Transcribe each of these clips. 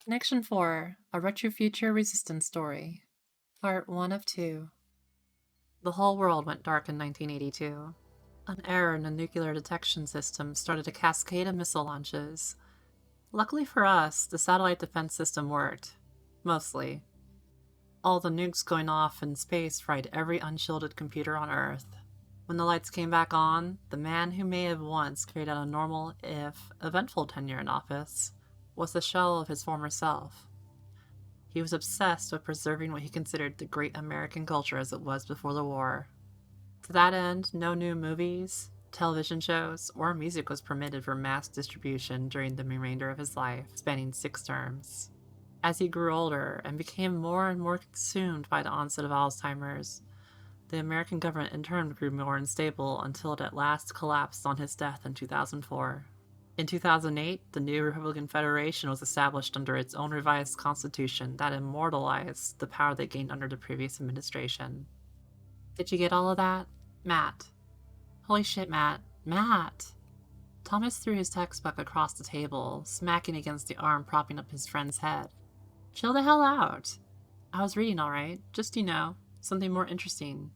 Connection 4, A Retrofuture Resistance Story. Part 1 of 2. The whole world went dark in 1982. An error in the nuclear detection system started a cascade of missile launches. Luckily for us, the satellite defense system worked. Mostly. All the nukes going off in space fried every unshielded computer on Earth. When the lights came back on, the man who may have once carried out a normal, if eventful tenure in office, was the shell of his former self. He was obsessed with preserving what he considered the great American culture as it was before the war. To that end, no new movies, television shows, or music was permitted for mass distribution during the remainder of his life, spanning 6 terms. As he grew older and became more and more consumed by the onset of Alzheimer's, the American government in turn grew more unstable until it at last collapsed on his death in 2004. In 2008, the new Republican Federation was established under its own revised constitution that immortalized the power they gained under the previous administration. Did you get all of that? Matt. Holy shit, Matt. Matt! Thomas threw his textbook across the table, smacking against the arm propping up his friend's head. Chill the hell out. I was reading all right. Just, something more interesting.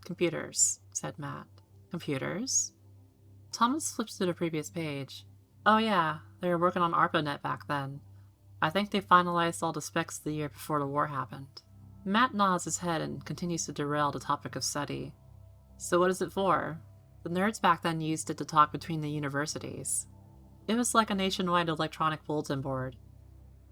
Computers, said Matt. Computers? Thomas flipped to the previous page. Oh yeah, they were working on ARPANET back then. I think they finalized all the specs the year before the war happened. Matt nods his head and continues to derail the topic of study. So what is it for? The nerds back then used it to talk between the universities. It was like a nationwide electronic bulletin board.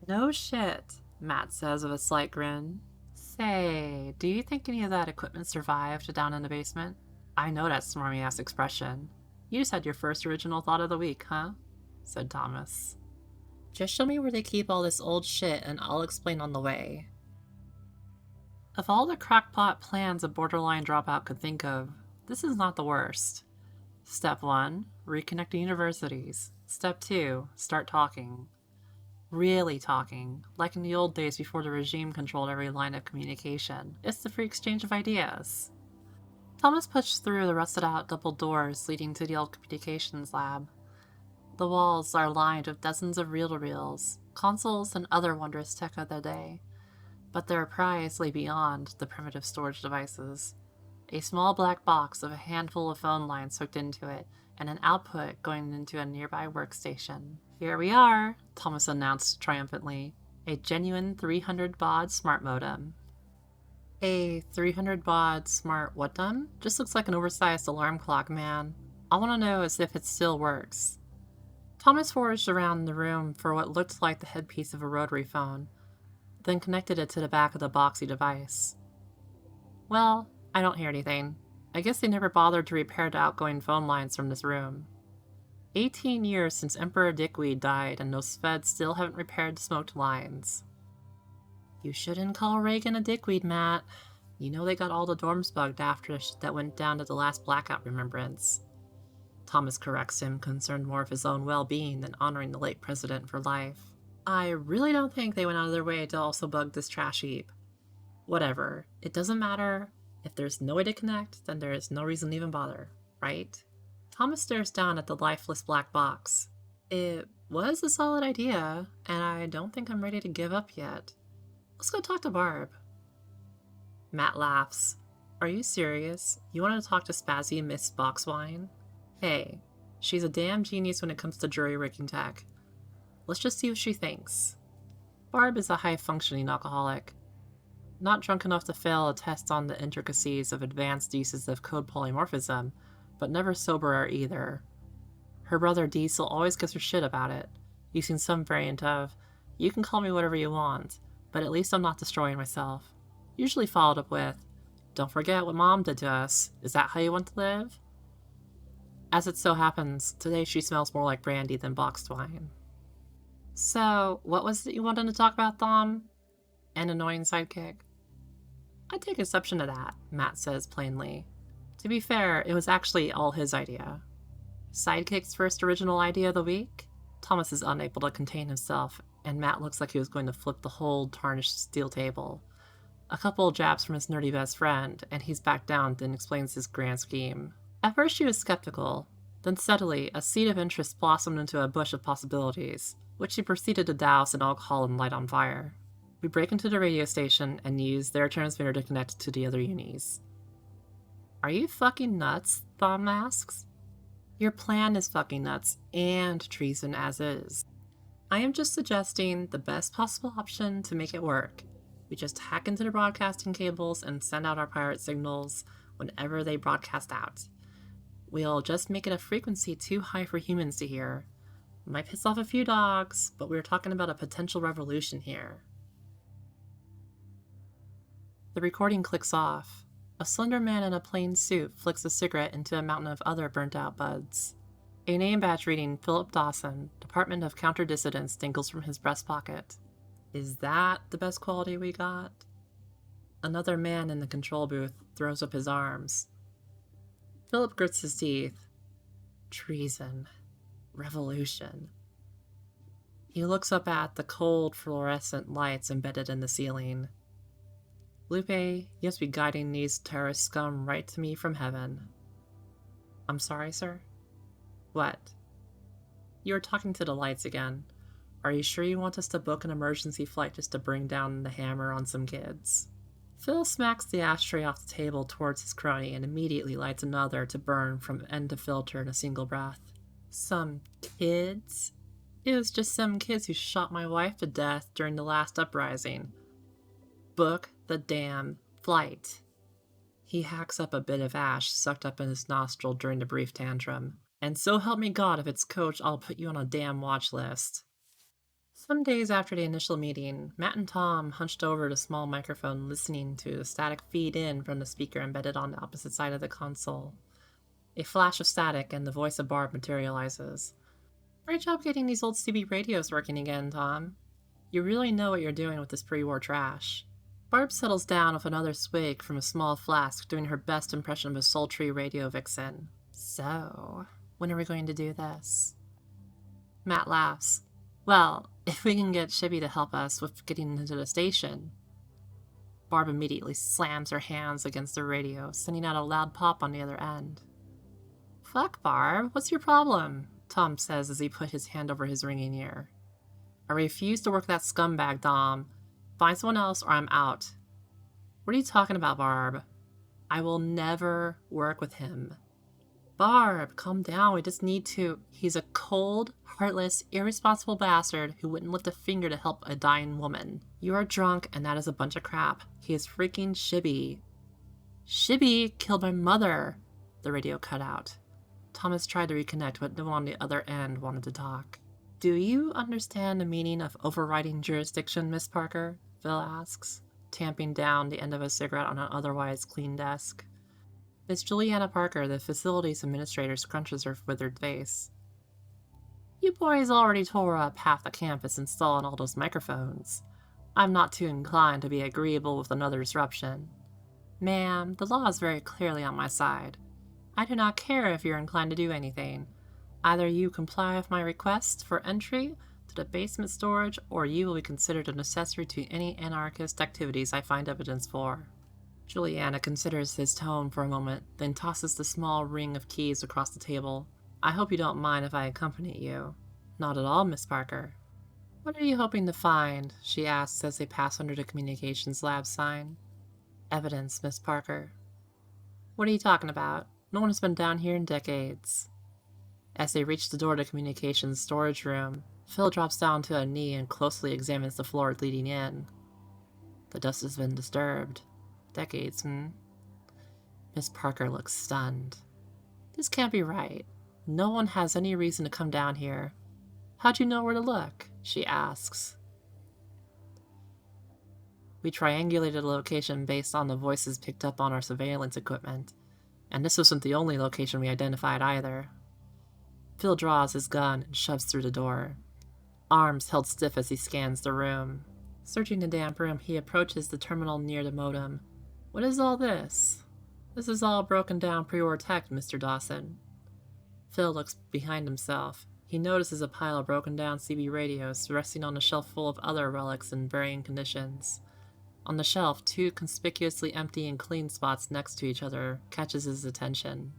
No shit, Matt says with a slight grin. Say, do you think any of that equipment survived down in the basement? I know that smarmy-ass expression. You just had your first original thought of the week, huh? Said Thomas. Just show me where they keep all this old shit and I'll explain on the way. Of all the crackpot plans a borderline dropout could think of, this is not the worst. Step 1, reconnect to universities. Step 2, start talking. Really talking, like in the old days before the regime controlled every line of communication. It's the free exchange of ideas. Thomas pushed through the rusted-out double doors leading to the old communications lab. The walls are lined with dozens of reel-to-reels, consoles, and other wondrous tech of the day. But their prize lay beyond the primitive storage devices. A small black box with a handful of phone lines hooked into it, and an output going into a nearby workstation. Here we are, Thomas announced triumphantly. A genuine 300 baud smart modem. A 300 baud smart what done? Just looks like an oversized alarm clock, man. I want to know as if it still works. Thomas foraged around the room for what looked like the headpiece of a rotary phone, then connected it to the back of the boxy device. Well, I don't hear anything. I guess they never bothered to repair the outgoing phone lines from this room. 18 years since Emperor Dickweed died and those feds still haven't repaired the smoked lines. You shouldn't call Reagan a dickweed, Matt. You know they got all the dorms bugged after that went down at the last blackout remembrance. Thomas corrects him, concerned more of his own well-being than honoring the late president for life. I really don't think they went out of their way to also bug this trash heap. Whatever. It doesn't matter. If there's no way to connect, then there is no reason to even bother, right? Thomas stares down at the lifeless black box. It was a solid idea, and I don't think I'm ready to give up yet. Let's go talk to Barb. Matt laughs. Are you serious? You want to talk to spazzy Miss Boxwine? Hey, she's a damn genius when it comes to jury rigging tech. Let's just see what she thinks. Barb is a high-functioning alcoholic. Not drunk enough to fail a test on the intricacies of advanced uses of code polymorphism, but never soberer either. Her brother Diesel always gives her shit about it, using some variant of, you can call me whatever you want, but at least I'm not destroying myself. Usually followed up with, don't forget what Mom did to us. Is that how you want to live? As it so happens, today she smells more like brandy than boxed wine. So, what was it you wanted to talk about, Thom? An annoying sidekick? I take exception to that, Matt says plainly. To be fair, it was actually all his idea. Sidekick's first original idea of the week? Thomas is unable to contain himself, and Matt looks like he was going to flip the whole tarnished steel table. A couple of jabs from his nerdy best friend, and he's back down, then explains his grand scheme. At first she was skeptical. Then suddenly, a seed of interest blossomed into a bush of possibilities, which he proceeded to douse in alcohol and light on fire. We break into the radio station and use their transmitter to connect to the other unis. Are you fucking nuts? Thom asks. Your plan is fucking nuts and treason as is. I am just suggesting the best possible option to make it work. We just hack into the broadcasting cables and send out our pirate signals whenever they broadcast out. We'll just make it a frequency too high for humans to hear. Might piss off a few dogs, but we're talking about a potential revolution here. The recording clicks off. A slender man in a plain suit flicks a cigarette into a mountain of other burnt-out buds. A name badge reading Philip Dawson, Department of Counter-Dissidence, dangles from his breast pocket. Is that the best quality we got? Another man in the control booth throws up his arms. Philip grits his teeth. Treason. Revolution. He looks up at the cold fluorescent lights embedded in the ceiling. Lupe, you must be guiding these terrorist scum right to me from heaven. I'm sorry, sir? What? You were talking to the lights again. Are you sure you want us to book an emergency flight just to bring down the hammer on some kids? Phil smacks the ashtray off the table towards his crony and immediately lights another to burn from end to filter in a single breath. Some kids? It was just some kids who shot my wife to death during the last uprising. Book the damn flight. He hacks up a bit of ash sucked up in his nostril during the brief tantrum. And so help me God, if it's Coach, I'll put you on a damn watch list. Some days after the initial meeting, Matt and Tom hunched over the small microphone listening to the static feed in from the speaker embedded on the opposite side of the console. A flash of static and the voice of Barb materializes. Great job getting these old CB radios working again, Tom. You really know what you're doing with this pre-war trash. Barb settles down with another swig from a small flask, doing her best impression of a sultry radio vixen. So, when are we going to do this? Matt laughs. Well, if we can get Shibby to help us with getting into the station. Barb immediately slams her hands against the radio, sending out a loud pop on the other end. Fuck, Barb, what's your problem? Tom says as he put his hand over his ringing ear. I refuse to work that scumbag, Dom. Find someone else or I'm out. What are you talking about, Barb? I will never work with him. Barb, calm down, we just need to... He's a cold, heartless, irresponsible bastard who wouldn't lift a finger to help a dying woman. You are drunk and that is a bunch of crap. He is freaking Shibby. Shibby killed my mother. The radio cut out. Thomas tried to reconnect, but no one on the other end wanted to talk. Do you understand the meaning of overriding jurisdiction, Miss Parker? Phil asks, tamping down the end of a cigarette on an otherwise clean desk. Miss Juliana Parker, the facilities administrator, scrunches her withered face. You boys already tore up half the campus installing all those microphones. I'm not too inclined to be agreeable with another disruption. Ma'am, the law is very clearly on my side. I do not care if you're inclined to do anything. Either you comply with my request for entry to the basement storage, or you will be considered an accessory to any anarchist activities I find evidence for. Juliana considers his tone for a moment, then tosses the small ring of keys across the table. I hope you don't mind if I accompany you. Not at all, Miss Parker. What are you hoping to find? She asks as they pass under the communications lab sign. Evidence, Miss Parker. What are you talking about? No one has been down here in decades. As they reach the door to the communications storage room, Phil drops down to a knee and closely examines the floor leading in. The dust has been disturbed. Decades, Miss Parker looks stunned. This can't be right. No one has any reason to come down here. How'd you know where to look? She asks. We triangulated a location based on the voices picked up on our surveillance equipment, and this wasn't the only location we identified either. Phil draws his gun and shoves through the door, arms held stiff as he scans the room. Searching the damp room, he approaches the terminal near the modem. What is all this? This is all broken down pre-war tech, Mr. Dawson. Phil looks behind himself. He notices a pile of broken down CB radios resting on a shelf full of other relics in varying conditions. On the shelf, two conspicuously empty and clean spots next to each other catches his attention.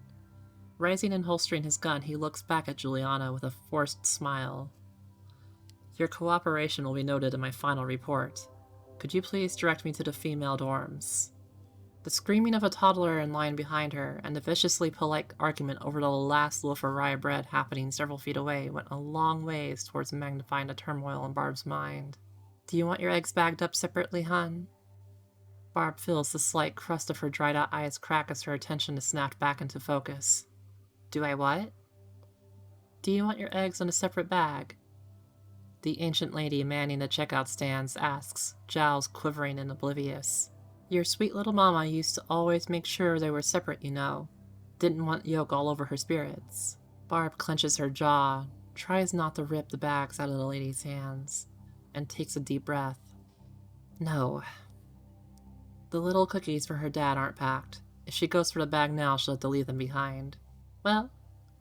Raising and holstering his gun, he looks back at Juliana with a forced smile. Your cooperation will be noted in my final report. Could you please direct me to the female dorms? The screaming of a toddler in line behind her and the viciously polite argument over the last loaf of rye bread happening several feet away went a long ways towards magnifying the turmoil in Barb's mind. Do you want your eggs bagged up separately, hon? Barb feels the slight crust of her dried-out eyes crack as her attention is snapped back into focus. Do I what? Do you want your eggs in a separate bag? The ancient lady manning the checkout stands asks, jowls quivering and oblivious. Your sweet little mama used to always make sure they were separate, you know. Didn't want yolk all over her spirits. Barb clenches her jaw, tries not to rip the bags out of the lady's hands, and takes a deep breath. No. The little cookies for her dad aren't packed. If she goes for the bag now, she'll have to leave them behind. Well,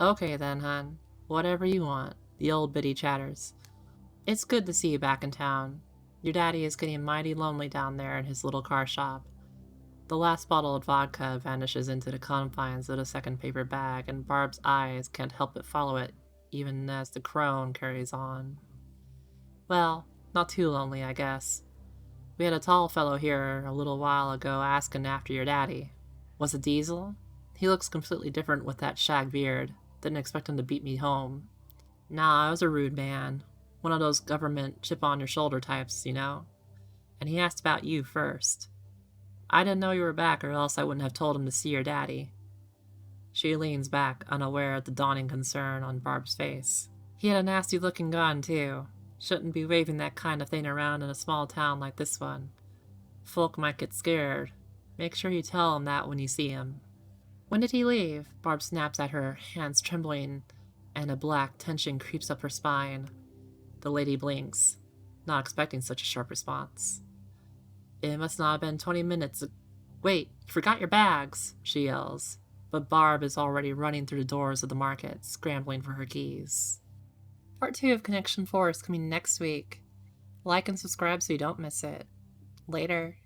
okay then, hon. Whatever you want, the old biddy chatters. It's good to see you back in town. Your daddy is getting mighty lonely down there in his little car shop. The last bottle of vodka vanishes into the confines of the second paper bag, and Barb's eyes can't help but follow it, even as the crone carries on. Well, not too lonely, I guess. We had a tall fellow here a little while ago asking after your daddy. Was it Diesel? He looks completely different with that shag beard. Didn't expect him to beat me home. Nah, I was a rude man. One of those government chip-on-your-shoulder types, you know? And he asked about you first. I didn't know you were back, or else I wouldn't have told him to see your daddy. She leans back, unaware of the dawning concern on Barb's face. He had a nasty-looking gun, too. Shouldn't be waving that kind of thing around in a small town like this one. Folk might get scared. Make sure you tell him that when you see him. When did he leave? Barb snaps at her, hands trembling, and a black tension creeps up her spine. The lady blinks, not expecting such a sharp response. It must not have been 20 minutes. Wait, you forgot your bags, she yells. But Barb is already running through the doors of the market, scrambling for her keys. Part 2 of Connection 4 is coming next week. Like and subscribe so you don't miss it. Later.